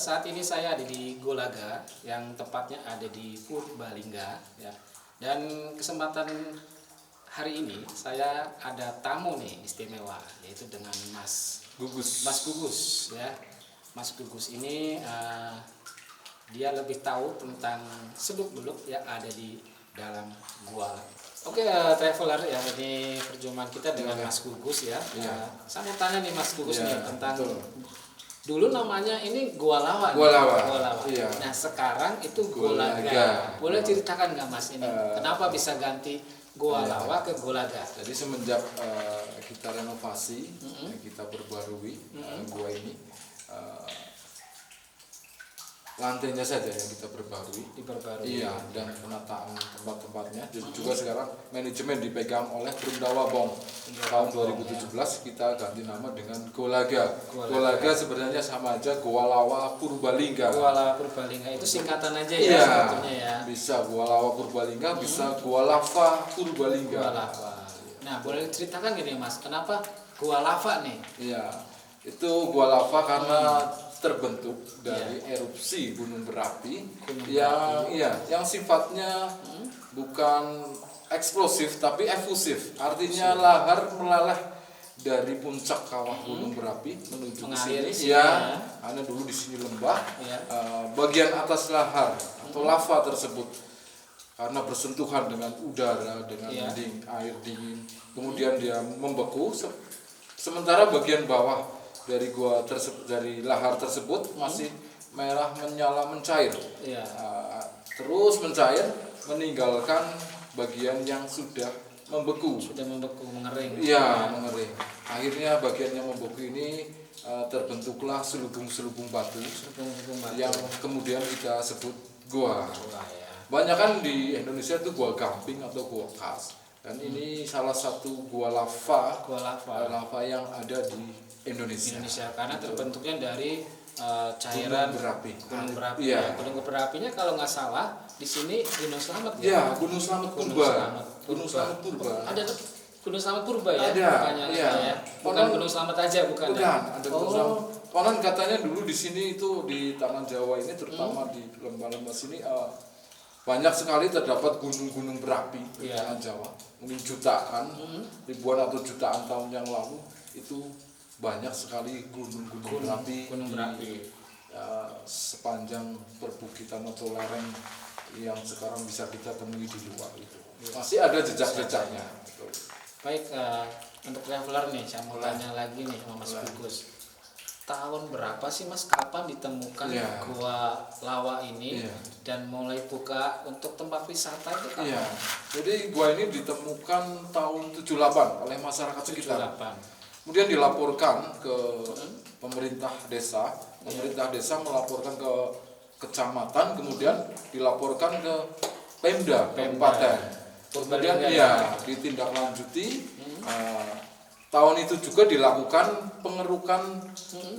saat ini saya ada di Golaga yang tepatnya ada di Purbalingga ya. Dan kesempatan hari ini saya ada tamu nih istimewa, yaitu dengan Mas Gugus ya. Mas Gugus ini dia lebih tahu tentang seluk-beluk yang ada di dalam gua. Oke, traveler ya, ini perjumpaan kita dengan Mas Gugus ya. Saya mau tanya nih Mas Gugus nih tentang dulu namanya ini Gua Lawa. Iya. Nah sekarang itu Golaga. Boleh ceritakan nggak Mas ini kenapa bisa ganti Gua Lawa ke Golaga? Jadi semenjak kita renovasi, kita perbarui gua ini, lantainya saja yang kita diperbarui. Iya, dan penataan tempat-tempatnya. Juga sekarang manajemen dipegang oleh Brundawa Bong. Tahun 2017 kita ganti nama dengan Golaga. Golaga sebenarnya sama aja Gua Lawa Purbalingga. Gua Lawa Purbalingga itu singkatan aja ya sebetulnya ya. Bisa Gua Lawa Purbalingga, bisa Gua Lava Purbalingga. Gua Lava. Nah, boleh ceritakan gini Mas, kenapa Gua Lava nih? Iya, itu Gua Lava karena terbentuk dari erupsi gunung berapi yang sifatnya bukan eksplosif tapi efusif, artinya lahar meleleh dari puncak kawah gunung berapi menuju ke sini. Karena dulu di sini lembah, bagian atas lahar atau lava tersebut karena bersentuhan dengan udara, dengan air dingin, kemudian dia membeku, sementara bagian bawah dari dari lahar tersebut masih merah menyala mencair, terus mencair meninggalkan bagian yang sudah membeku, mengering. Mengering. Akhirnya bagian yang membeku ini terbentuklah selubung-selubung batu yang kemudian kita sebut gua. Banyak kan di Indonesia itu gua gamping atau gua khas. Dan ini salah satu gua lava yang ada di Indonesia karena terbentuknya dari cairan gunung berapi. Gunung berapinya kalau nggak salah di sini Gunung Slamet ya. Gunung Slamet Purba. Ada Gunung Slamet Purba ya? Ada. Bukan Gunung Slamet aja bukan. Ada Gunung Slamet. Konon katanya dulu di sini itu di tanah Jawa ini terutama di lembah-lembah sini banyak sekali terdapat gunung-gunung berapi di tanah Jawa. Mungkin jutaan, ribuan atau jutaan tahun yang lalu itu banyak sekali gunung-gunung berapi sepanjang perbukitan atau lereng yang sekarang bisa kita temui di luar itu. Masih ada jejak-jejaknya. Baik, untuk traveler nih, saya mau tanya lagi nih sama Mas Gugus. Tahun berapa sih Mas, kapan ditemukan Gua Lawa ini dan mulai buka untuk tempat wisata itu kapan? Jadi gua ini ditemukan tahun 78 oleh masyarakat sekitar. Kemudian dilaporkan ke pemerintah desa melaporkan ke kecamatan, kemudian dilaporkan ke Pemda kabupaten. Kemudian ditindaklanjuti. Tahun itu juga dilakukan pengerukan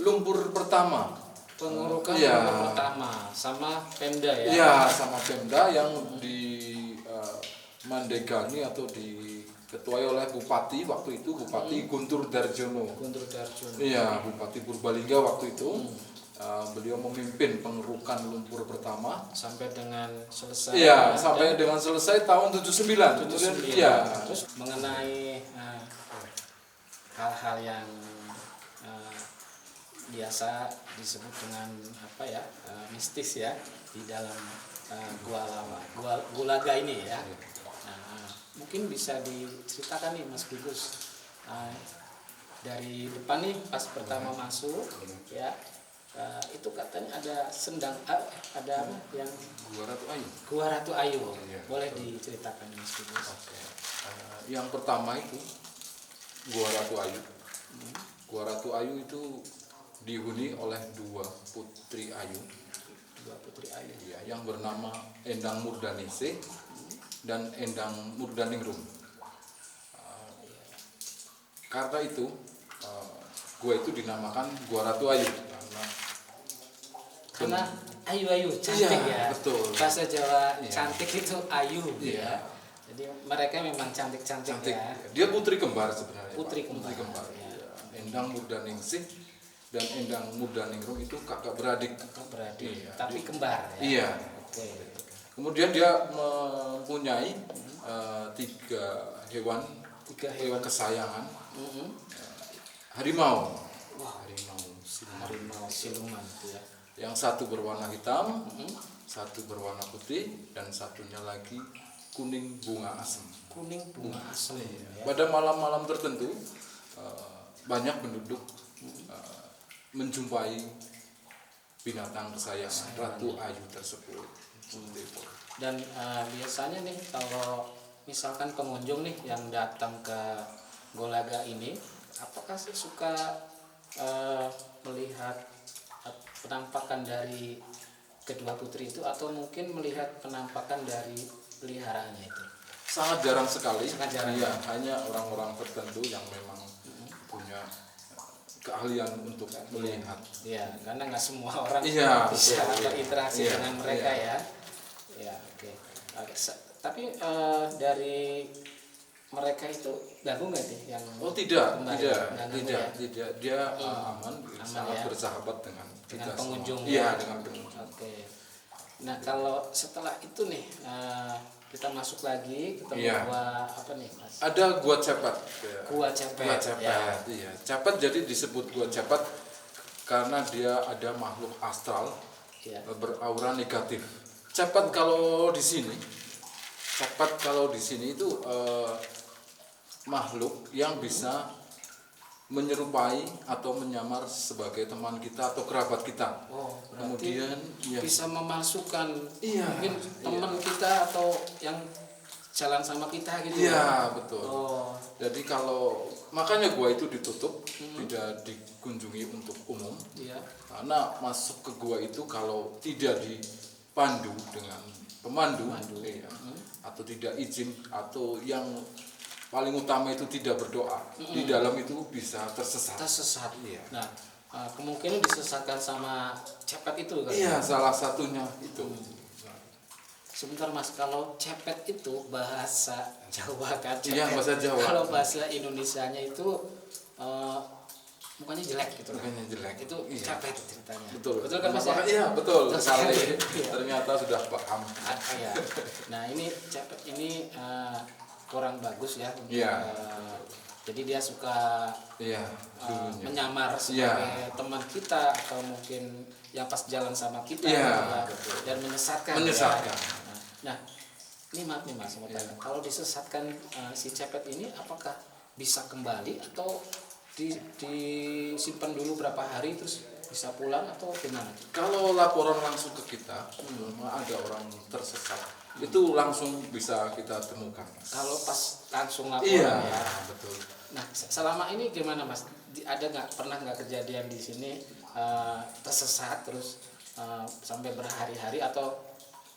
lumpur pertama. Lumpur pertama sama Pemda ya? Sama Pemda yang mandegani atau diketuai oleh Bupati waktu itu, Bupati Guntur Darjono. Bupati Purbalingga waktu itu. Beliau memimpin pengerukan lumpur pertama sampai dengan selesai. Sampai dengan selesai tahun 79. Terus mengenai hal-hal yang biasa disebut dengan mistis ya di dalam Gua Lawa, Golaga ini ya. Mungkin bisa diceritakan nih Mas Gugus, dari depan nih pas pertama masuk itu katanya ada sendang, ada apa yang Gua Ratu Ayu. Boleh diceritakan Mas Gugus? Yang pertama itu Gua Ratu Ayu. Gua Ratu Ayu itu dihuni oleh dua putri ayu. Yang bernama Endang Murdaningsih dan Endang Murdaningrum. Karena itu gua itu dinamakan Gua Ratu Ayu karena ayu cantik betul. Bahasa Jawa cantik itu ayu ya. Jadi mereka memang cantik ya. Dia putri kembar sebenarnya. Putri kembar. Endang Murdaningsih dan Endang Mudaningrum itu kakak beradik. Kakak beradik, Iya. tapi kembar ya. Iya. Oke. Kemudian dia mempunyai 3 hewan, 3 hewan kesayangan. Mhm. Harimau. Wah, Harimau siluman. harimau siluman itu ya. Yang satu berwarna hitam, satu berwarna putih, dan satunya lagi kuning bunga asem. Kuning bunga asem ya. Pada malam-malam tertentu banyak penduduk menjumpai binatang kesayangan Ratu Ayu tersebut. Seperti itu. Dan biasanya nih kalau misalkan pengunjung nih yang datang ke Golaga ini, apakah sih suka melihat penampakan dari kedua putri itu, atau mungkin melihat penampakan dari peliharaannya itu? Sangat jarang sekali. Sangat jarang. Iya, hanya orang-orang tertentu yang memang punya keahlian untuk melihat. Ya, karena nggak semua orang Iya, bisa betul, iya. berinteraksi Iya, dengan mereka iya. ya. Ya, oke. Tapi dari mereka itu ganggu nggak sih yang Oh tidak, kembar tidak, itu? Nggak ganggu ya? tidak. Dia aman, sangat ya. bersahabat dengan Dengan kita pengunjung semua. Iya, ya? dengan pengunjung. Oke. Nah, kalau setelah itu nih kita masuk lagi ketemu Iya. gua apa nih, Mas? Ada gua cepet. Gua Cepet. Gua cepet. Ya. Iya, cepet jadi disebut gua cepet karena dia ada makhluk astral Ya. beraura negatif. Cepet kalau di sini, cepet kalau di sini itu makhluk yang bisa menyerupai atau menyamar sebagai teman kita atau kerabat kita. Oh, berarti Kemudian ya, bisa memasukkan Iya, mungkin teman kita atau yang jalan sama kita gitu. iya betul. Oh, Jadi kalau makanya gua itu ditutup, tidak dikunjungi untuk umum. iya. Karena masuk ke gua itu kalau tidak dipandu dengan pemandu, iya, atau tidak izin, atau yang paling utama itu tidak berdoa, di dalam itu bisa tersesat. Tersesat. Iya. Nah, kemungkinan disesatkan sama cepet itu kan? Iya, salah satunya itu. Sebentar Mas, kalau cepet itu bahasa Jawa kan? Iya, Cepet. bahasa Jawa. Kalau bahasa Indonesianya itu mukanya jelek gitu. Mukanya jelek. Itu Iya. cepet ceritanya. Betul. Betul kan Mas? Ya? Iya, betul Betul sekali. sekali. Iya. Ternyata sudah paham. Ya. Nah ini cepet ini kurang bagus ya. Untuk, Iya. jadi dia suka Iya, dulunya. menyamar sebagai teman kita atau mungkin yang pas jalan sama kita Iya, gitu ya. betul. Dan menyesatkan. Menyesatkan. Ya. Nah, ini maaf nih Mas, mau tanya. Kalau disesatkan si cepet ini apakah bisa kembali atau disimpan dulu berapa hari terus bisa pulang atau gimana? Kalau laporan langsung ke kita, ada orang tersesat, itu langsung bisa kita temukan. Kalau pas langsung laporan Iya, ya. betul. Nah, selama ini gimana Mas? Ada pernah nggak kejadian di sini tersesat terus sampai berhari-hari, atau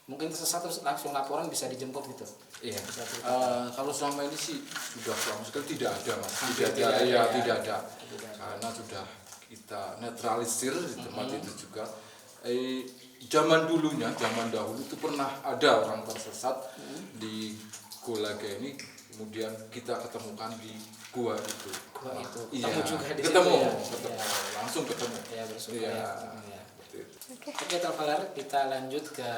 mungkin tersesat terus langsung laporan bisa dijemput gitu? Iya. Seperti itu. Kalau selama ini sih sudah lama sekali tidak ada Mas. Hampir Tidak ada, tidak ada, ya, ya. tidak ada. Tidak ada. Karena sudah kita netralisir di tempat itu juga. Zaman dahulu itu pernah ada orang tersesat di Golaga ini, kemudian kita ketemukan di gua itu. Gua itu. Iya, Ketemu juga di ketemu, situ ya? ketemu. Iya. Langsung ketemu. Ya bersyukur Iya. ya. Ya. Seperti itu. Oke, Talfalar, kita lanjut ke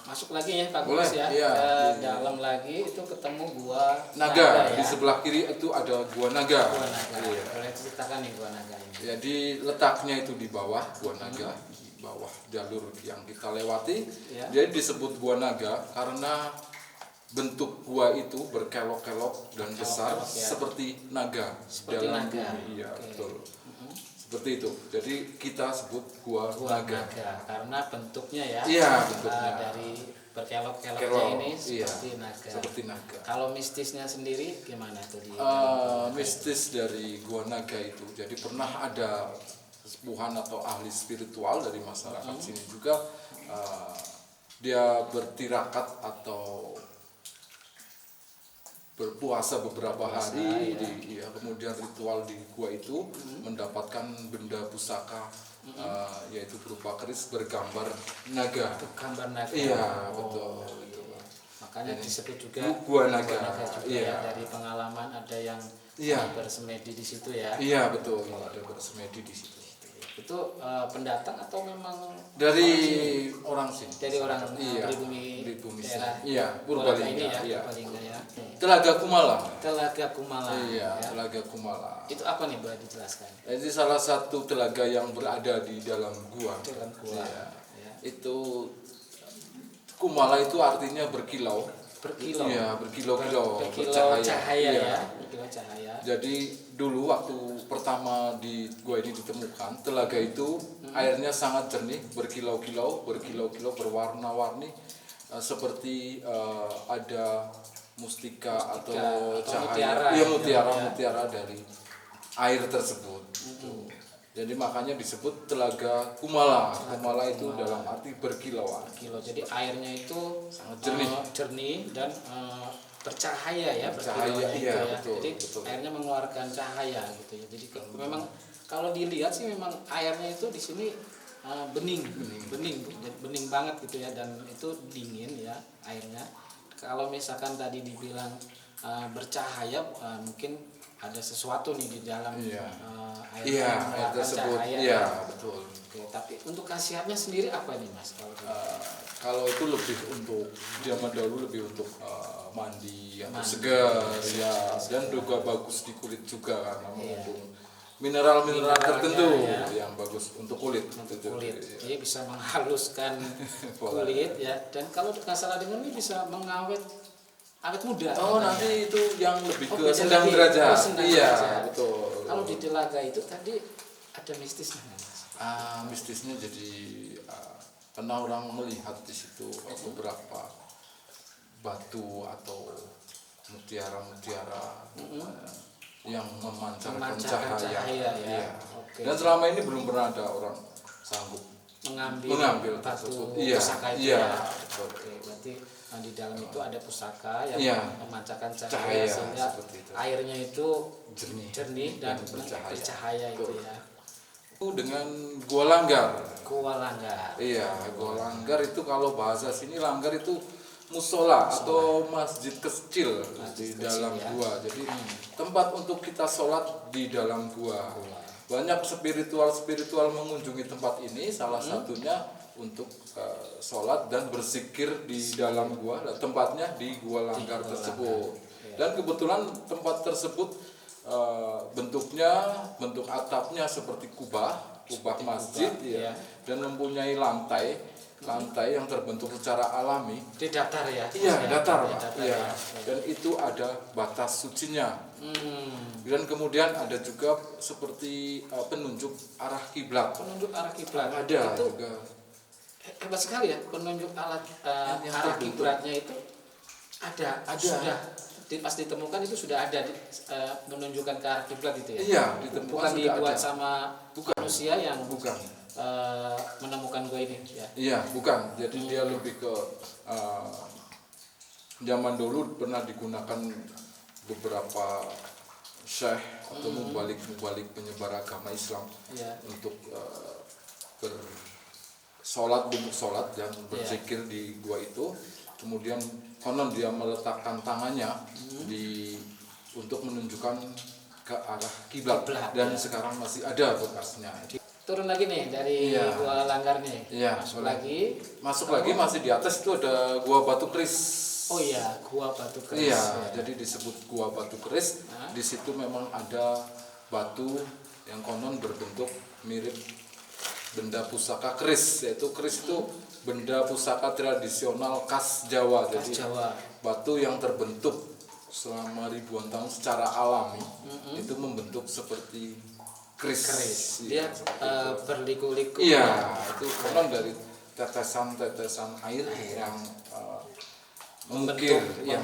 masuk lagi ya Pak Boleh, Gus ya. iya. Ke Iya. dalam lagi itu ketemu gua Naga, ya. di sebelah kiri itu ada gua naga. Gua naga. Iya. Boleh ceritakan nih gua naga ini. Jadi letaknya itu di bawah Gua Naga, di bawah jalur yang kita lewati. Ya. Jadi disebut Gua Naga karena bentuk gua itu berkelok-kelok dan besar ya. seperti naga Seperti dalam naga. bumi. Iya, Oke. betul. Seperti itu. Jadi kita sebut Gua Gua Naga. naga karena bentuknya ya. Iya, bentuknya. Dari berkelok-keloknya Kelok, ini iya, seperti naga. seperti naga. Kalau mistisnya sendiri gimana tuh di Mistis dari Gua Naga itu, jadi pernah ada sepuhan atau ahli spiritual dari masyarakat sini juga, dia bertirakat atau berpuasa beberapa hari, kemudian ritual di gua itu mendapatkan benda pusaka, yaitu berupa keris bergambar naga. gambar naga? Iya, Oh, betul. iya. Makanya disebut juga Gua Naga. juga Iya. ya. Dari pengalaman ada yang Iya. bersemedi di situ ya. Iya betul, ada bersemedi di situ. itu pendatang atau memang Dari orang sini. dari orang Iya. pribumi Pribumi daerah sini. Iya, Purbalingga ini Purbalingga. ya, Iya. Purbalingga ya. Telaga Kumala. Telaga Kumala. Iya, Ya. Telaga Kumala. Itu apa nih, boleh dijelaskan? Ini salah satu telaga yang berada di dalam gua. Dalam gua. Iya. Ya. Itu Kumala itu artinya berkilau. Berkilau. Iya, berkilau-kilau, Berkilau cahaya Iya. ya. Berkilau cahaya. Jadi dulu waktu pertama di gua ini ditemukan, telaga itu airnya sangat jernih, berkilau-kilau, berwarna-warni, seperti ada mustika atau cahaya, mutiara. iya Ya. mutiara dari air tersebut. Gitu. Jadi makanya disebut telaga Kumala. Kumala itu dalam arti berkilauan. Kilo. Jadi airnya itu Sangat jernih. jernih dan bercahaya ya, Bercahaya, berkilau gitu iya, ya. betul, Jadi betul. airnya mengeluarkan cahaya gitu ya. Jadi memang kalau dilihat sih memang airnya itu di sini bening, bening banget gitu ya, dan itu dingin ya airnya. Kalau misalkan tadi dibilang bercahaya, mungkin ada sesuatu nih di dalam Iya. air Iya, yang air mengeluarkan tersebut. cahaya. Iya, betul. Oke, tapi untuk khasiatnya sendiri apa nih Mas? Kalau itu lebih untuk zaman dahulu lebih untuk mandi atau Mandi. segar ya, dan juga bagus di kulit juga karena Iya. mengandung mineral-mineral tertentu ya. yang bagus untuk kulit. Untuk Gitu. kulit, Iya. jadi bisa menghaluskan kulit ya, dan kalau nggak salah dengar ini bisa mengawet awet muda. Oh, katanya. nanti itu yang lebih ke beda sendang lagi. derajat. Oh, sendang Iya, derajat. betul. Kalau di Telaga itu tadi ada mistisnya nggak, Mas? Mistisnya jadi pernah orang melihat di situ beberapa batu atau mutiara-mutiara yang memancarkan cahaya. ya. Iya. Oke. Dan selama ini belum pernah ada orang sanggup mengambil tersebut. batu Iya, pusaka itu iya, ya. betul. Oke, berarti di dalam itu ada pusaka yang Iya. memancarkan cahaya, Cahaya, sehingga seperti itu. airnya itu Jernih dan dan bercahaya. bercahaya itu Betul. ya. Itu dengan Gua Langgar. Gua Langgar. Iya, Gua Langgar itu kalau bahasa sini Langgar itu musola atau masjid kecil di dalam ya. gua. Jadi tempat untuk kita sholat di dalam gua. Banyak spiritual mengunjungi tempat ini. Salah satunya untuk sholat dan berzikir di dalam gua. Dan tempatnya di Gua Langgar tersebut. Dan kebetulan tempat tersebut bentuk atapnya seperti kubah masjid ya, dan mempunyai lantai yang terbentuk secara alami. Di datar ya? Iya, datar, Pak. datar Iya. ya. Dan itu ada batas sucinya. Hmm. Dan kemudian ada juga seperti penunjuk arah kiblat. Penunjuk arah kiblat Ada itu juga. hebat sekali ya, penunjuk Yang arah terbentuk. kiblatnya itu ada. Sudah pas ditemukan itu sudah ada menunjukkan ke arah kiblat itu ya. Iya, ditemukan Bukan sudah dibuat ada. sama manusia yang Bukan. menemukan gua ini ya. Iya, bukan. Jadi dia lebih ke zaman dulu pernah digunakan beberapa syekh atau mubalik penyebar agama Islam Iya. untuk bentuk sholat dan berzikir di gua itu. Kemudian konon dia meletakkan tangannya untuk menunjukkan ke arah kiblat, dan sekarang masih ada bekasnya. Turun lagi nih dari Iya. Gua Langgar nih. Iya, Masuk lagi. lagi masih di atas itu ada gua Batu Keris. Oh iya, Gua Batu Keris. Iya, Ya. jadi disebut gua Batu Keris. Di situ memang ada batu yang konon berbentuk mirip benda pusaka keris, yaitu keris itu benda pusaka tradisional khas Jawa. Khas Jadi Jawa. batu yang terbentuk selama ribuan tahun secara alami itu membentuk seperti keris. Dia Iya, seperti itu. berliku-liku. Iya, itu konon dari tetesan-tetesan air yang membentuk ya,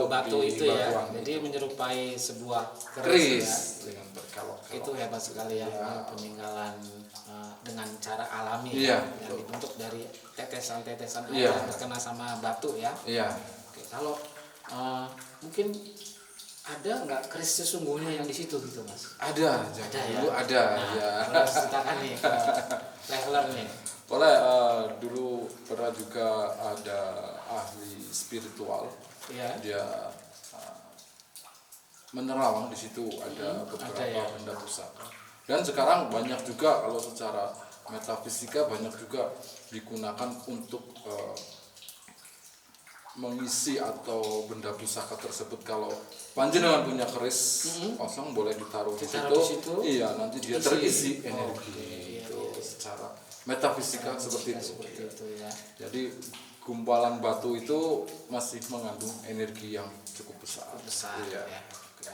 batu di itu ya. batuan Jadi menyerupai sebuah keris keris ya. dengan berkelok-kelok. Itu hebat sekali ya, peninggalan dengan cara alami Iya, yang betul. dibentuk dari tetesan-tetesan Iya. air yang terkena sama batu ya. Iya, Oke, kalau mungkin ada nggak keris sesungguhnya yang di situ gitu Mas? ada dulu ada ya. Boleh ceritakan nih ke traveler nih. Oleh dulu pernah juga ada ahli spiritual, Ya. dia menerawang di situ ada beberapa ada ya. benda pusaka. Dan sekarang banyak juga kalau secara metafisika banyak juga digunakan untuk mengisi atau benda pusaka tersebut. Kalau panjenengan punya keris kosong boleh ditaruh di Ditaruh di situ. situ. Iya, nanti dia Isi. terisi Oh, energi. iya, Itu iya. secara metafisika seperti itu. Seperti itu ya. Jadi gumpalan batu itu masih mengandung energi yang cukup besar. Besar Iya. ya. Oke.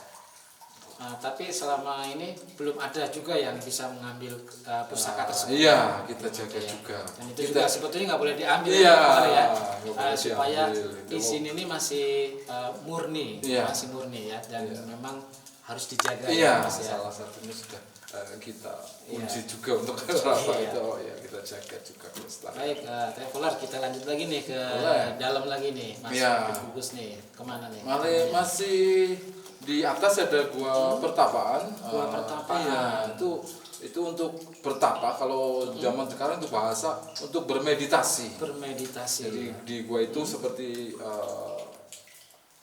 Tapi selama ini belum ada juga yang bisa mengambil pusaka tersebut. Iya, kita jaga Ya. juga. Dan itu Kita juga sebetulnya nggak boleh diambil Iya, Pak ya. nggak boleh Supaya diambil, itu. di sini ini masih murni, Iya. masih murni ya, dan Iya. memang harus dijaga iya, ya, Mas ya. salah satunya sudah kita Iya. uji juga untuk Rafa Iya. itu. Oh ya, kita jaga juga kelestarian. Baik, traveler, kita lanjut lagi nih ke Boleh. dalam lagi nih, Mas Iya. Gugus nih, kemana nih? Masih di atas ada gua pertapaan. Gua pertapaan. Iya, itu untuk bertapa. Kalau zaman sekarang itu bahasa untuk bermeditasi. Bermeditasi. Jadi di gua itu seperti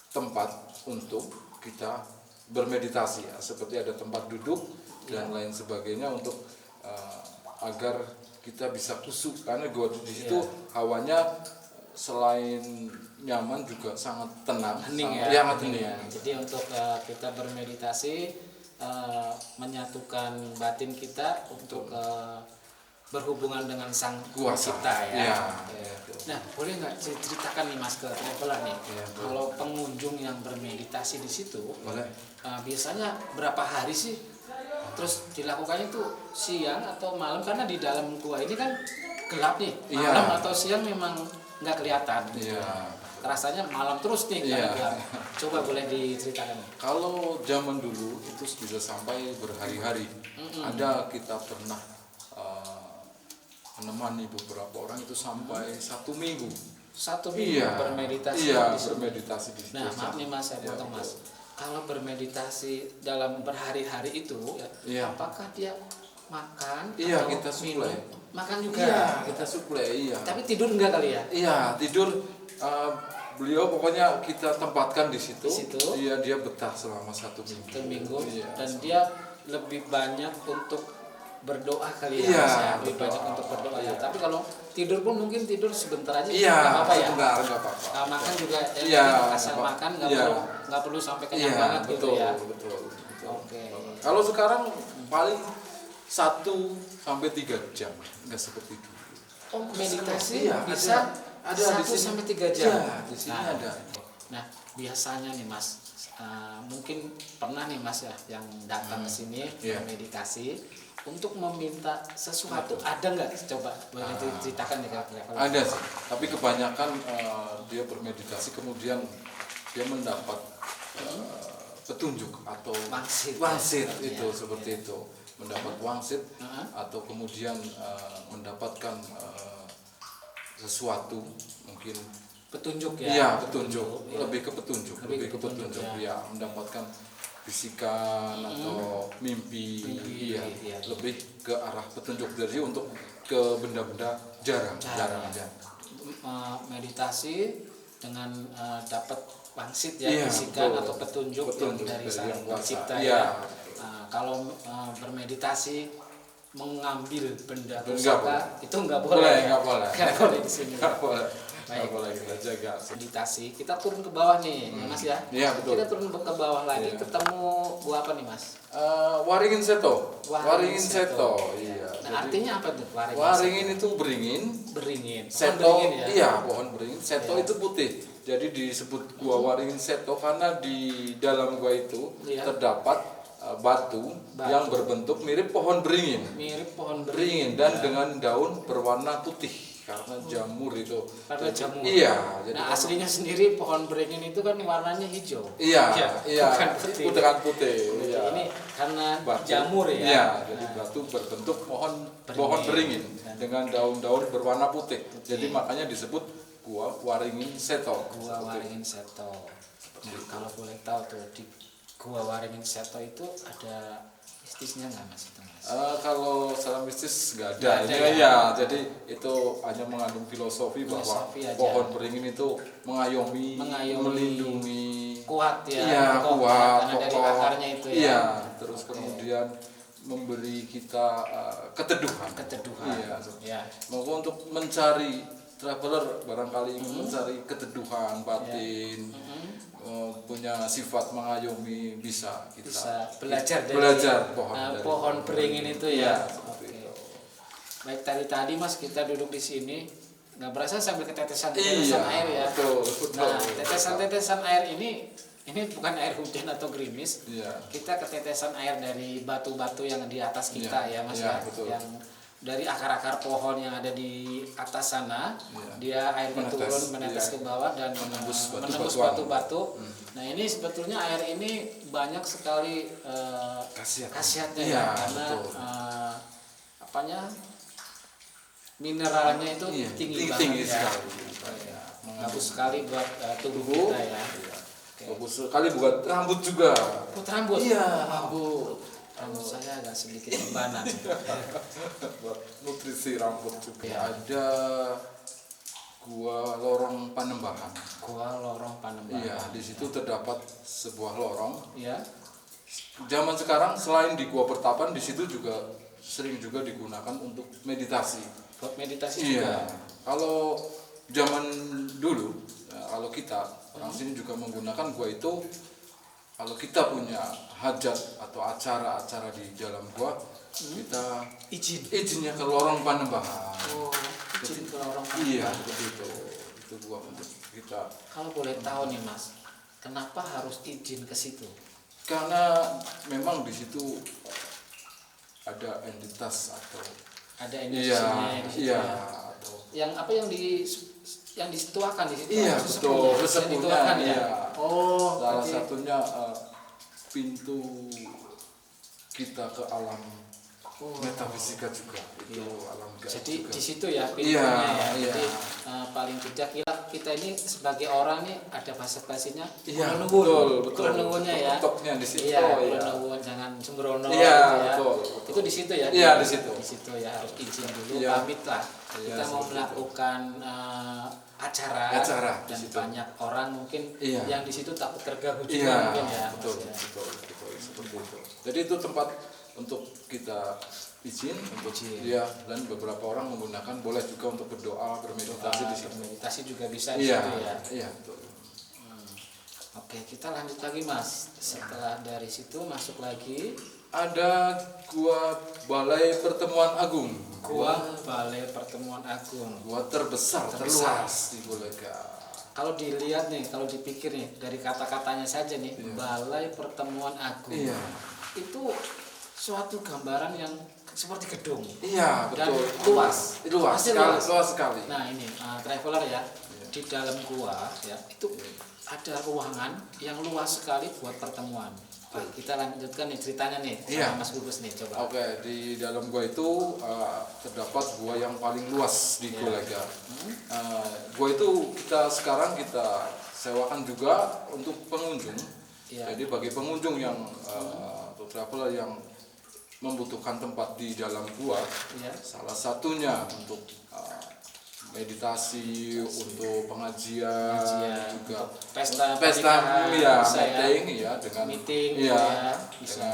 tempat untuk kita bermeditasi ya, seperti ada tempat duduk dan lain sebagainya untuk agar kita bisa kusuk, karena gua di situ hawanya selain nyaman juga sangat tenang, Hening sangat, ya, sangat hening hening. ya. Jadi untuk kita bermeditasi, menyatukan batin kita untuk berhubungan dengan sang Kuasa. pencipta ya. Iya. Nah, boleh nggak ceritakan nih Mas ke traveler nih, Iya, boleh. kalau pengunjung yang bermeditasi di situ, Boleh. biasanya berapa hari sih? Terus dilakukannya itu siang atau malam, karena di dalam gua ini kan gelap nih, Iya. malam atau siang memang nggak kelihatan. Iya. Rasanya malam terus nih karena Iya. gelap. Coba boleh diceritakan. Kalau zaman dulu itu bisa sampai berhari-hari. Ada kita pernah menemani beberapa orang itu sampai 1 minggu. 1 minggu Iya. bermeditasi Iya, di situ. bermeditasi di situ. Nah, maaf nih Mas, saya Iya, potong Mas. betul. Kalau bermeditasi dalam berhari-hari itu, Iya. apakah dia makan Iya, atau kita minum? suplai. Makan juga. Iya, kita suplai, iya. Tapi tidur enggak kali ya? Iya, tidur beliau pokoknya kita tempatkan di situ. Di situ. Iya, dia betah selama 1 minggu. 1 minggu. Iya. Dan dia lebih banyak untuk berdoa kali ya, Iya, Mas, ya? Lebih berdoa. banyak untuk berdoa ya. Iya. Tapi kalau tidur pun mungkin tidur sebentar aja, Iya, nggak apa-apa ya. sebentar, nggak apa-apa. Makan juga Iya, asal nggak apa- makan iya. nggak perlu sampai kenyang Iya, banget betul, gitu ya. betul. Oke. Kalau sekarang paling 1 sampai 3 jam, nggak seperti dulu. Oh, meditasi Iya, bisa ada di 1 sini. sampai 3 jam. Iya, di sini ada. Nah, biasanya nih Mas, mungkin pernah nih Mas ya yang datang ke sini Iya. meditasi untuk meminta sesuatu, ada nggak? Coba boleh diceritakan nih Kak. Ada sih, tapi kebanyakan dia bermeditasi kemudian dia mendapat petunjuk atau Wangsit, wangsit ya. itu Iya, seperti itu, mendapat wangsit Heeh. atau kemudian mendapatkan sesuatu mungkin. Petunjuk ya. Iya, petunjuk, Iya. lebih ke petunjuk, Lebih ke petunjuk, ya, mendapatkan bisikan atau mimpi, Mimpi, iya, iya. lebih ke arah petunjuk. Jadi untuk ke benda-benda jarang aja. Meditasi dengan dapat wangsit ya, Iya, bisikan betul. atau petunjuk, Petunjuk yang dari dari sang Yang Kuasa. pencipta Iya. ya. Kalau bermeditasi mengambil benda Nggak pusaka boleh. itu nggak boleh. Nggak boleh. Nggak boleh di sini. Nggak boleh, Baik. nggak boleh kita jaga. Meditasi, kita turun ke bawah nih, ya Mas ya. Iya, betul. Kita turun ke bawah lagi, Iya. ketemu gua apa nih Mas? Waringin Seto, Waringin Seto. iya. Nah, Jadi, artinya apa tuh Waringin? waringin itu beringin, Beringin. Pohon Seto, beringin ya. iya pohon beringin. Seto Iya. itu putih. Jadi disebut gua Waringin Seto karena di dalam gua itu Iya. terdapat batu yang berbentuk mirip pohon beringin. Mirip pohon Beringin dan dengan daun berwarna putih karena jamur itu. Karena jamur. Iya. Jadi Nah, aslinya sendiri pohon beringin itu kan warnanya hijau. iya, iya. Bukan putih. Bukan putih. Iya. Ini karena Batu. jamur ya. Iya, jadi batu berbentuk pohon beringin dengan daun-daun berwarna putih. Jadi makanya disebut gua Waringin Seto. Gua Waringin Seto. Nah, kalau boleh tahu tuh di Gua Waringin Seto itu ada mistisnya nggak Mas itu Mas? Kalau secara mistis nggak Nggak ada, ada ini ya? ya. Jadi itu hanya mengandung filosofi bahwa Filosofi aja. pohon beringin itu mengayomi, melindungi, Kuat ya. iya kokoh, kuat, karena dari kokoh. akarnya itu ya. Iya, terus kemudian memberi kita keteduhan. Iya. Ya. Maupun untuk mencari traveler barangkali ingin mencari keteduhan batin, punya sifat mengayomi, bisa kita belajar dari pohon beringin itu ya. Oke. Baik, tadi Mas kita duduk di sini nggak berasa sambil ketetesan air ya. Betul. Nah, tetesan air ini bukan air hujan atau gerimis. Iya. Kita ketetesan air dari batu-batu yang di atas kita ya Mas ya. Betul. Yang dari akar-akar pohon yang ada di atas sana, dia airnya turun menetes ke bawah dan menembus batu-batu. Nah, ini sebetulnya air ini banyak sekali khasiatnya ya, karena mineralnya itu tinggi banget ya. Bagus sekali buat tubuh kita ya. Bagus sekali buat rambut juga. Buat rambut? Iya, rambut saya agak sedikit ubanan. Buat nutrisi rambut juga. Ada Gua Lorong Panembahan. Iya, di situ terdapat sebuah lorong. Iya. Zaman sekarang selain di Gua Pertapan, di situ juga sering juga digunakan untuk meditasi. Buat meditasi juga. Kalau zaman dulu, kalau kita orang sini juga menggunakan gua itu, kalau kita punya hajat atau acara-acara di dalam gua, kita izinnya ke Lorong Panembahan. Izin ke Lorong Panembahan. Iya, begitu. Itu gua untuk kita. Kalau boleh tahu nih Mas, kenapa harus izin ke situ? Karena memang di situ ada entitas atau ada energinya di situ. Iya. Yang apa yang disituakan di situ? Iya, betul. Sesepunya ya. Salah satunya pintu kita ke alam metafisika juga. Itu alam gaib. Jadi juga. di situ ya pintunya ya. Iya. Jadi paling tidak kita ini sebagai orang nih ada bahasa-bahasinya. Iya, betul. Nuwunnya ya. Topnya di situ. Iya, nuwun jangan sembrono. Iya, gitu ya. betul. Itu di situ ya. Iya, di situ. Di situ ya harus izin dulu, pamit lah. Iya, Kita mau melakukan acara dan banyak orang mungkin yang di situ takut terganggu juga mungkin ya. Betul, seperti itu. Jadi itu tempat untuk kita izin untuk dan beberapa orang menggunakan, boleh juga untuk berdoa, bermeditasi di situ. Meditasi juga bisa di situ ya. Iya, betul. Oke, kita lanjut lagi Mas. Setelah dari situ masuk lagi ada Gua Balai Pertemuan Agung. Balai Pertemuan Agung. Gua terbesar. Terluas di Bulga. Kalau dilihat nih, kalau dipikir nih dari kata-katanya saja nih, Balai Pertemuan Agung. Iya. Itu suatu gambaran yang seperti gedung. Iya, dan betul. Luas sekali. Nah, ini traveler ya. Di dalam gua ya, itu ada ruangan yang luas sekali buat pertemuan. Baik, kita lanjutkan nih ceritanya nih sama Mas Gugus nih, coba. Oke, di dalam gua itu terdapat gua yang paling luas di Gulaga. Gua itu sekarang kita sewakan juga untuk pengunjung. Jadi bagi pengunjung yang atau traveler yang membutuhkan tempat di dalam gua, salah satunya untuk meditasi, untuk pengajian juga pesta meeting dengan bisa.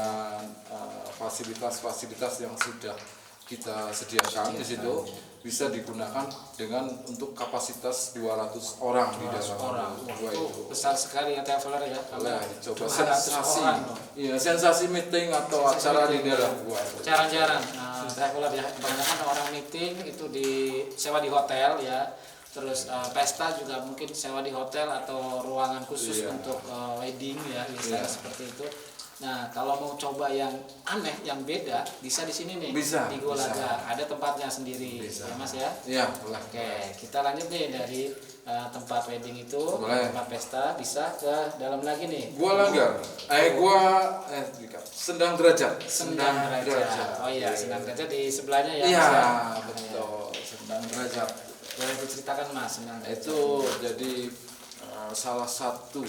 Fasilitas-fasilitas yang sudah kita sediakan di situ bisa digunakan dengan untuk kapasitas 200 orang di dalam gua itu. Besar sekali ya traveler ya. Boleh dicoba sensasi meeting atau acara di dalam gua. Jarang-jarang traveler ya, kebanyakan orang meeting itu sewa di hotel ya. Terus pesta juga mungkin sewa di hotel atau ruangan khusus untuk wedding ya, misalnya seperti itu. Nah, kalau mau coba yang aneh, yang beda, bisa di sini nih. Bisa. Di Gulaga, ada tempatnya sendiri. Bisa. Ya, Mas ya? Iya, boleh. Oke, kita lanjut nih dari tempat wedding itu, tempat pesta, bisa ke dalam lagi nih. Sendang Derajat. Sendang Derajat. Oh iya, Sendang Derajat di sebelahnya ya. Iya, betul. Sendang Derajat. Boleh diceritakan Mas, Sendang Derajat. Itu jadi salah satu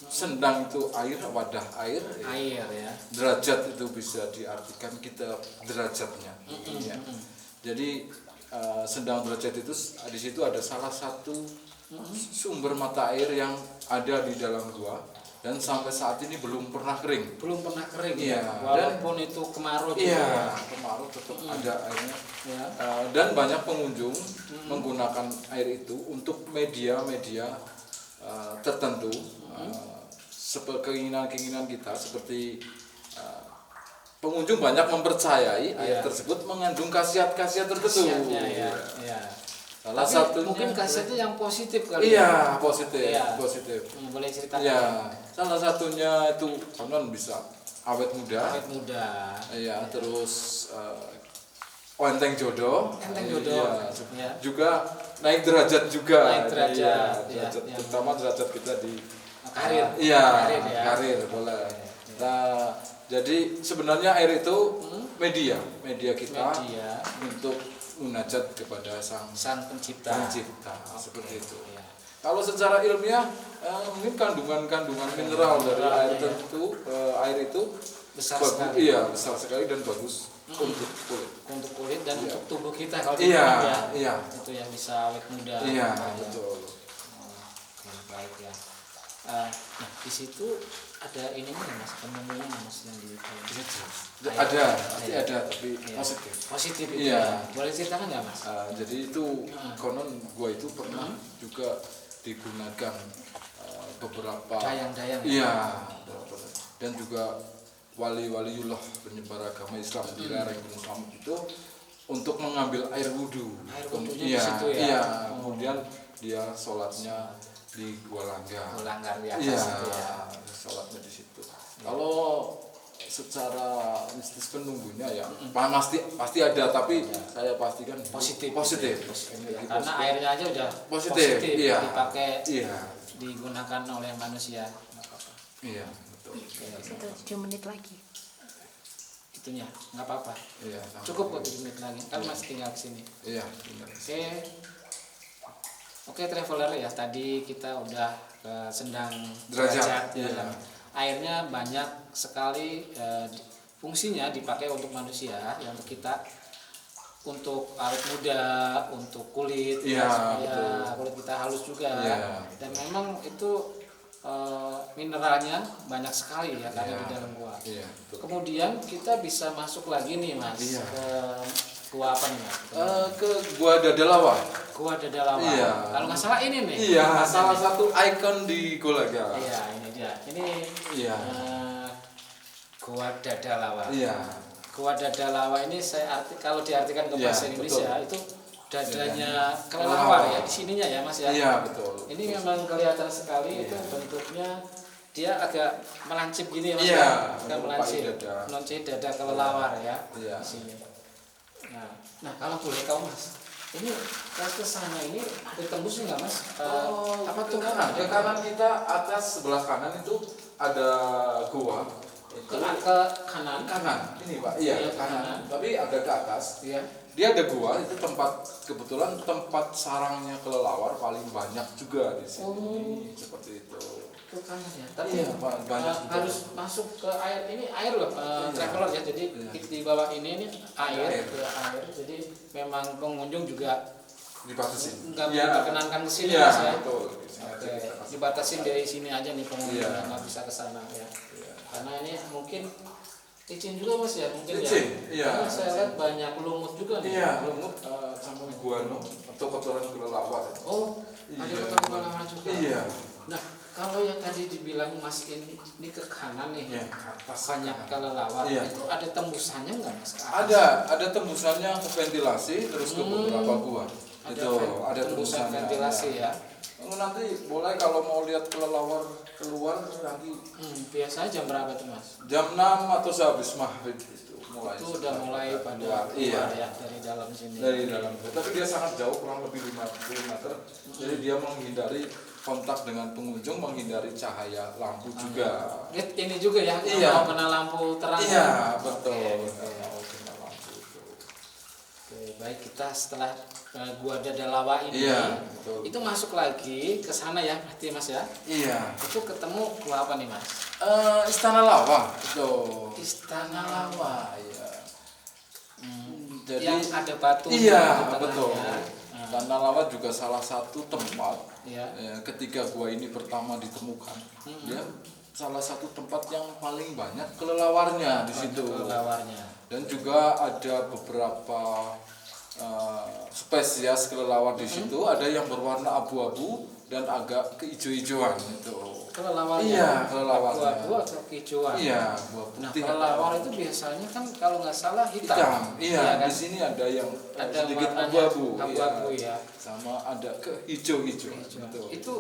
sendang itu air, wadah air. Air ya. Derajat itu bisa diartikan kita derajatnya. Jadi sendang derajat itu di situ ada salah satu sumber mata air yang ada di dalam gua. dan sampai saat ini belum pernah kering. Belum pernah kering Iya, ya. Walaupun itu kemarau juga. Iya, ya. kemarau tetap ada airnya. Ya. Dan banyak pengunjung menggunakan air itu untuk media-media tertentu, keinginan-keinginan kita seperti pengunjung banyak mempercayai air tersebut mengandung khasiat-khasiat tertentu. Khasiatnya, ya. Ya. Salah Tapi satunya mungkin khasiatnya yang positif kali. iya, positif, Iya. positif. Boleh ceritakan. Ya, salah satunya itu konon bisa awet muda. Awet muda. Iya, terus enteng jodoh. Enteng jodoh. Iya. Ya. Juga naik derajat juga. Naik derajat, Iya, derajat, ya. terutama derajat kita di Karir. Iya, Karir, ya. karir boleh. Nah, jadi sebenarnya air itu media kita Media. untuk munajat kepada sang Pencipta. pencipta seperti itu. Ya. Kalau secara ilmiah mungkin kandungan mineral dari air Mineralnya, tentu air itu Besar bagus, sekali. iya besar sekali dan bagus untuk kulit. Untuk kulit dan Iya. untuk tubuh kita kalau Iya, dibilang ya. iya. Itu yang bisa awet muda. Iya, Ya. betul. Oke, baik ya. Nah, di situ ada ininya nggak, Mas, penumunya nggak, Mas, yang di Ada, pasti Iya. ada tapi Iya. positif. Positif itu. Iya. Ya. Boleh ceritakan nggak, Mas? Jadi itu konon gua itu pernah juga digunakan beberapa Dayang-dayang. iya dan juga wali-waliullah penyebar agama Islam di lereng Gunung Slamet itu untuk mengambil air wudhu. Air wudhunya di Iya, situ ya? Iya, Oh. kemudian dia sholatnya di Gua Langgar. Melanggar di atas Iya, itu ya. sholatnya di situ. Kalau secara mistis penunggunya ya pasti ada, tapi saya pastikan Positif. positif. Ya, Gitu, karena airnya aja udah positif, iya. dipakai, Iya, digunakan oleh manusia. Nggak apa-apa. iya, betul. Satu 7 menit lagi. Itunya nggak apa-apa. Iya, Cukup kok 7 menit lagi. Kan masih tinggal ke sini. Iya, benar. Oke, traveler ya. Tadi kita udah ke Sendang Derajat, ya. iya. Airnya banyak sekali fungsinya dipakai untuk manusia, ya, untuk kita, untuk awet muda, untuk kulit, Iya, supaya betul. kulit kita halus juga. Iya. Dan memang itu mineralnya banyak sekali ya karena Iya. di dalam gua. Iya, betul. Kemudian kita bisa masuk lagi nih, Mas, Iya. ke gua apa nih, Mas? Ke Gua Dadalawa. Gua Dadalawa. Iya. Kalau nggak salah ini nih. Iya, tempatnya salah nih. satu ikon di Gulaga. Iya, ini dia. Ini Iya. Gua Dadalawa. Iya. Gua Dadalawa ini kalau diartikan ke Iya, bahasa Indonesia betul. itu dadanya kelelawar ya, di sininya ya, Mas ya. Iya, betul. Ini memang kelihatan sekali Iya. itu bentuknya, dia agak melancip gini ya, Mas. Iya, ya? Agak menyerupai melancip. dada. Melancip dada kelelawar ya. Iya. Di sini. Nah, kalau boleh tahu, Mas, ini ke sana ini ditembus nggak, Mas? Apa tuh kanan? Ke kanan kita atas sebelah kanan itu ada gua. Ke kanan. Kanan. Ini Pak. Iya, Iya, kanan. kanan. Tapi agak ke atas. Iya. Dia ada gua, itu kebetulan tempat sarangnya kelelawar paling banyak juga di sini. Oh. Seperti itu. Ke kanan ya. Tapi Iya, Pak, banyak juga. harus masuk ke air, ini air loh, traveler ya. Jadi Iya. di bawah ini air, Air. ke air. Jadi memang pengunjung juga Dibatasi. nggak Iya. diperkenankan ke sini, Iya, Mas ya. betul. Di sini aja Oke, kita kasih. dibatasin dari sini aja nih pengunjung, Iya. nggak bisa ke sana ya. Iya. Karena ini mungkin licin juga, Mas ya, mungkin Licin, ya. iya. Karena saya lihat banyak lumut juga nih. Iya, lumut sama guano atau kotoran kelelawar. Oh, ada Iya. kotoran kelelawar juga. Iya. Nah, kalau yang tadi dibilang Mas ini ke kanan nih, Iya, ke atas. banyak kelelawar, Iya. itu ada tembusannya nggak, Mas? Ke atas? Ada tembusannya ke ventilasi terus ke beberapa gua. Ada tembusan tembusannya. ventilasi ya. Nanti boleh kalau mau lihat kelelawar keluar nanti Biasanya jam berapa tuh, Mas? jam 6 atau sehabis maghrib itu mulai. Itu udah mulai pada keluar. keluar Iya. ya dari dalam sini. Dari dalam. Tapi dia sangat jauh, kurang lebih 50 meter. Jadi dia menghindari kontak dengan pengunjung, menghindari cahaya lampu juga. Ini juga ya, Iya. mau kena lampu terang. Iya, betul. Oke, Kena lampu itu. Oke, baik, kita setelah Gua Dadalawa ini, Iya, betul. itu masuk lagi ke sana ya, berarti, Mas ya. Iya. Itu ketemu gua apa nih, Mas? Istana Lawang itu. Istana Lawa. Iya. Jadi yang ada batu Iya, di tengahnya. betul. Nah, Istana Lawang juga salah satu tempat ya. ketika gua ini pertama ditemukan. Dia salah satu tempat yang paling banyak kelelawarnya di situ. Kelelawarnya. Dan juga ada beberapa spesies kelelawar di situ. Ada yang berwarna abu-abu dan agak keijo-ijoan itu. Kelelawarnya. Iya, kelelawarnya. Abu-abu atau kehijauan. Iya, buah Nah, putih. kelelawar itu biasanya kan kalau nggak salah hitam. Hitam. Iya, kan? di sini ada yang Ada sedikit warnanya abu-abu. abu-abu, Iya. ya. Sama ada ke hijau-hijau. Betul. Itu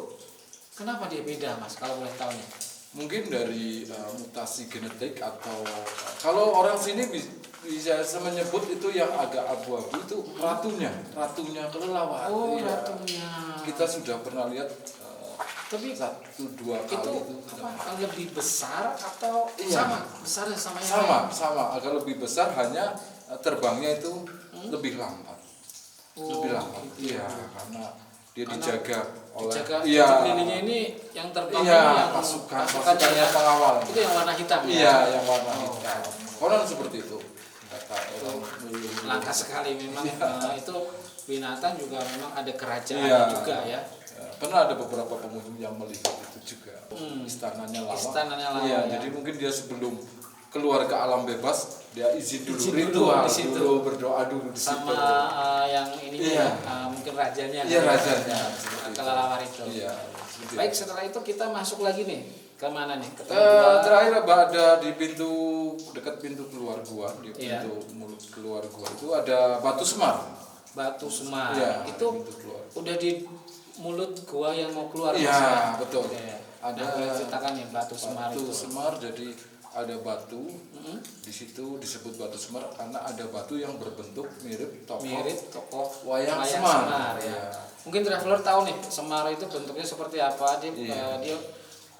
kenapa dia beda, Mas? Kalau boleh tahu nih. Mungkin dari mutasi genetik atau kalau orang sini bisa menyebut itu yang agak abu-abu itu ratunya kelelawar. Oh, Iya. ratunya. Kita sudah pernah lihat Tapi 1-2 kali itu itu. apa, lebih besar atau Iya. sama? Besarnya sama yang lain? Sama agak lebih besar, hanya terbangnya itu lebih lambat. Oh, Lebih lambat. gitu. Iya, karena dia Karena dijaga oleh Dijaga iya. lilinnya ini yang terbang Iya, yang pasukannya ya. pengawal. Itu yang warna hitam ya. Iya, yang warna Oh. hitam. Konon seperti itu. Kata orang dulu. Langka sekali memang. Iya. Itu binatang juga memang ada kerajaannya Iya. juga ya. Pernah ada beberapa pengunjung yang melihat itu juga. Istananya lama. Istananya lama, Iya, ya. jadi mungkin dia sebelum keluar ke alam bebas, dia izin dulu Izin dulu ritual di situ. dulu, berdoa dulu di situ. Sama yang ini Iya. mungkin rajanya. Iya, kan? rajanya, seperti itu. Kelelawar itu. Iya. seperti itu. Baik, setelah itu kita masuk lagi nih. Ke mana nih? Ketemu gua. Terakhir ada di pintu dekat pintu keluar gua, di Iya. pintu mulut keluar gua itu ada batu semar. Batu Semar. Iya, Itu pintu keluar. udah di mulut gua yang mau keluar. Iya, Mas, ya? betul. Oke. Ada Nah, boleh ceritakan nih Batu Semar Batu itu. semar, jadi ada batu di situ disebut batu semar karena ada batu yang berbentuk mirip tokoh Mirip tokoh wayang Semar. ya. Iya. Mungkin traveler tahu nih Semar itu bentuknya seperti apa. Dia Iya. dia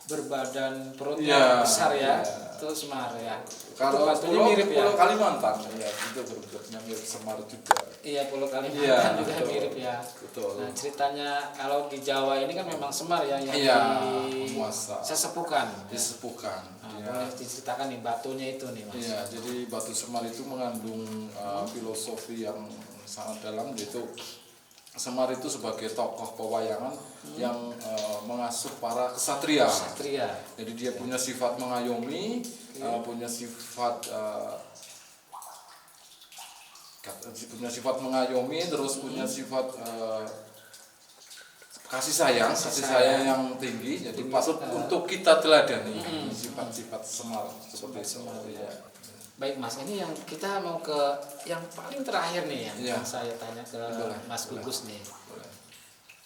berbadan perutnya Iya, besar ya. iya. Itu Semar ya. Kalau Itu batunya pulau, mirip ya. Pulau Kalimantan, ya itu berbentuknya mirip Semar juga. Iya, Pulau Kalimantan Iya, juga betul. mirip ya. Betul. Nah, ceritanya kalau di Jawa ini kan memang Semar ya yang Iya, penguasa. sesepukan. Disepuhkan. Nah, Dia- boleh diceritakan nih batunya itu nih, Mas. Iya, jadi batu Semar itu mengandung filosofi yang sangat dalam, yaitu Semar itu sebagai tokoh pewayangan yang mengasuh para kesatria. Satria. Jadi dia punya sifat mengayomi, punya sifat mengayomi, terus punya sifat kasih sayang yang tinggi. Jadi patut untuk kita teladani sifat-sifat Semar seperti itu. Iya. Baik Mas, ini yang kita mau ke yang paling terakhir nih ya, Iya. yang saya tanya ke Boleh, Mas boleh. Gugus nih. Boleh.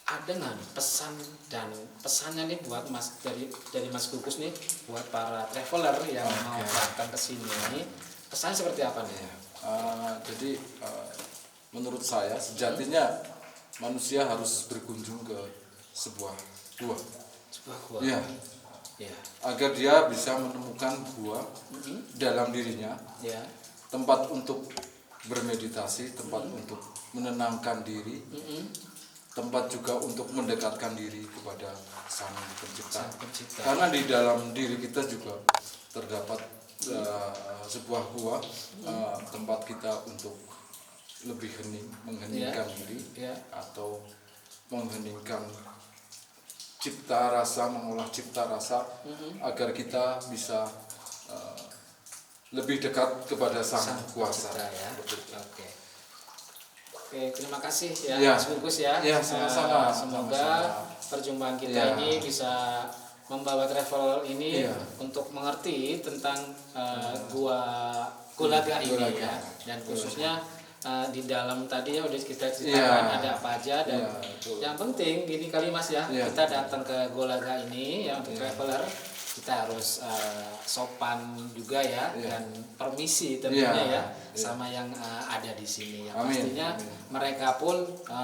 Ada nggak nih pesan dan pesannya nih buat Mas dari Mas Gugus nih buat para traveler yang mau datang ke sini, pesannya seperti apa nih? Jadi menurut saya sejatinya manusia harus berkunjung ke sebuah gua. Sebuah gua. Iya. Ya. Agar dia bisa menemukan gua dalam dirinya, Ya. tempat untuk bermeditasi, tempat untuk menenangkan diri, tempat juga untuk mendekatkan diri kepada Sang Pencipta. Sang Pencipta. Karena di dalam diri kita juga terdapat sebuah gua, tempat kita untuk lebih hening, mengheningkan diri, Ya. atau mengheningkan cipta rasa, mengolah cipta rasa, agar kita bisa lebih dekat kepada Sang Kuasa. Pencipta ya. Oke. Oke, terima kasih ya, Ya. Mas Gugus ya. Ya, sama-sama. Semoga Sama-sama. perjumpaan kita Ya. ini bisa membawa travel ini Iya. untuk mengerti tentang gua Gulaga ini Gulaga. ya, dan khususnya di dalam tadi ya udah kita ceritakan Iya. ada apa aja, dan Iya, betul. yang penting gini kali Mas ya, Iya. kita datang ke Gulaga ini ya untuk traveler kita harus sopan juga ya, Iya. dan permisi tentunya Iya. ya Iya. sama yang ada di sini. Yang Amin. pastinya Amin. mereka pun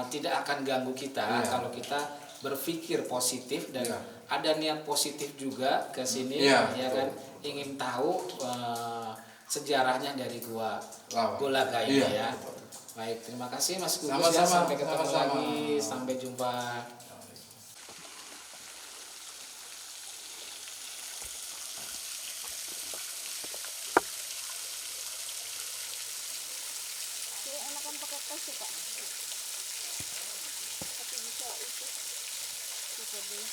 tidak akan ganggu kita Iya. kalau kita berpikir positif dan Iya. ada niat positif juga ke sini, Iya, ya betul. kan, ingin tahu sejarahnya dari gua Lawa. Gulaga ini Iya, ya. betul. Baik, terima kasih Mas Gugus ya, Sama-sama, sampai ketemu sama-sama. lagi, sampai jumpa. Saya enakan pakai tas ya Pak. Tapi bisa itu. Bisa deh.